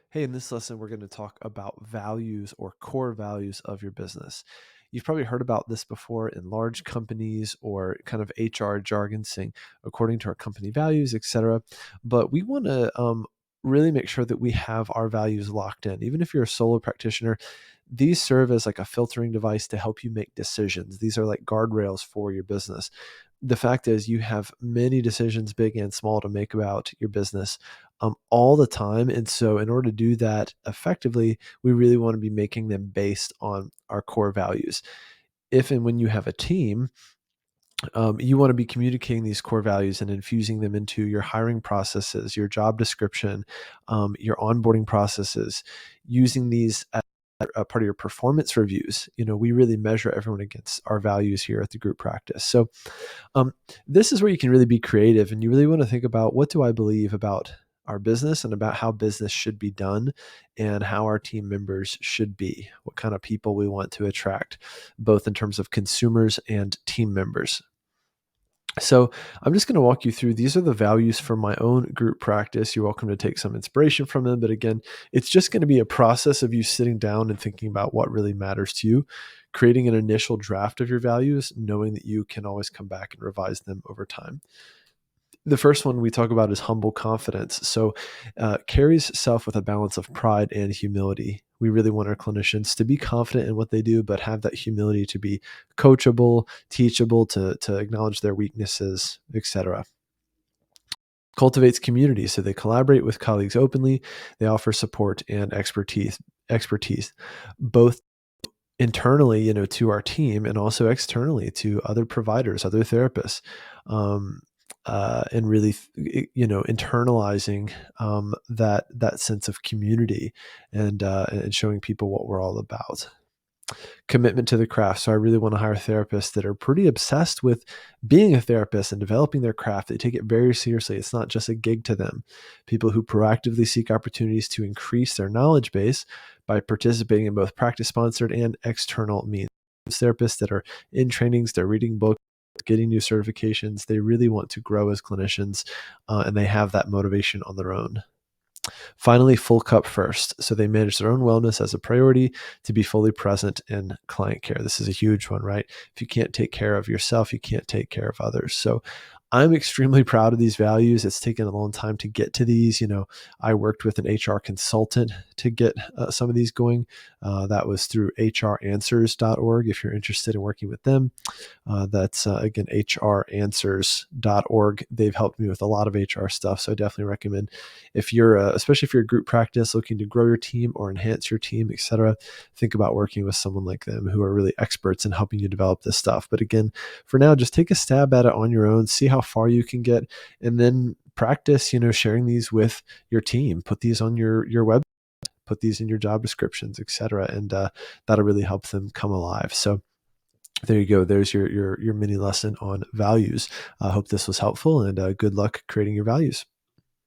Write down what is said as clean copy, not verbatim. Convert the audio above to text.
Hey, in this lesson, we're going to talk about values or core values of your business. You've probably heard about this before in large companies or kind of HR jargon saying, according to our company values, etc. But we want to really make sure that we have our values locked in. Even if you're a solo practitioner, these serve as like a filtering device to help you make decisions. These are like guardrails for your business. The fact is, you have many decisions, big and small, to make about your business all the time. And so, in order to do that effectively, we really want to be making them based on our core values. If and when you have a team, you want to be communicating these core values and infusing them into your hiring processes, your job description, your onboarding processes, using these as a part of your performance reviews. We really measure everyone against our values here at the group practice. So, um, this is where you can really be creative, and you really want to think about, what do I believe about our business and about how business should be done and how our team members should be, what kind of people we want to attract, both in terms of consumers and team members. So I'm just going to walk you through. These are the values for my own group practice. You're welcome to take some inspiration from them. But again, it's just going to be a process of you sitting down and thinking about what really matters to you, creating an initial draft of your values, knowing that you can always come back and revise them over time. The first one we talk about is humble confidence. So, carries self with a balance of pride and humility. We really want our clinicians to be confident in what they do, but have that humility to be coachable, teachable, to acknowledge their weaknesses, etc. Cultivates community. So they collaborate with colleagues openly. They offer support and expertise, both internally, to our team, and also externally to other providers, other therapists, um, and really, internalizing that sense of community and showing people what we're all about. Commitment to the craft. So I really want to hire therapists that are pretty obsessed with being a therapist and developing their craft. They take it very seriously. It's not just a gig to them. People who proactively seek opportunities to increase their knowledge base by participating in both practice sponsored and external means. Therapists that are in trainings, they're reading books, getting new certifications. They really want to grow as clinicians, and they have that motivation on their own. Finally, full cup first. So they manage their own wellness as a priority to be fully present in client care. This is a huge one, right? If you can't take care of yourself, you can't take care of others. So I'm extremely proud of these values. It's taken a long time to get to these. I worked with an HR consultant to get some of these going. That was through hranswers.org. If you're interested in working with them, that's again, hranswers.org. They've helped me with a lot of HR stuff. So I definitely recommend, if you're, especially if you're a group practice looking to grow your team or enhance your team, etc., think about working with someone like them who are really experts in helping you develop this stuff. But again, for now, just take a stab at it on your own, see how far you can get, and then practice, sharing these with your team. Put these on your web, put these in your job descriptions, etc., and that'll really help them come alive. So there you go. There's your mini lesson on values. I hope this was helpful, and good luck creating your values.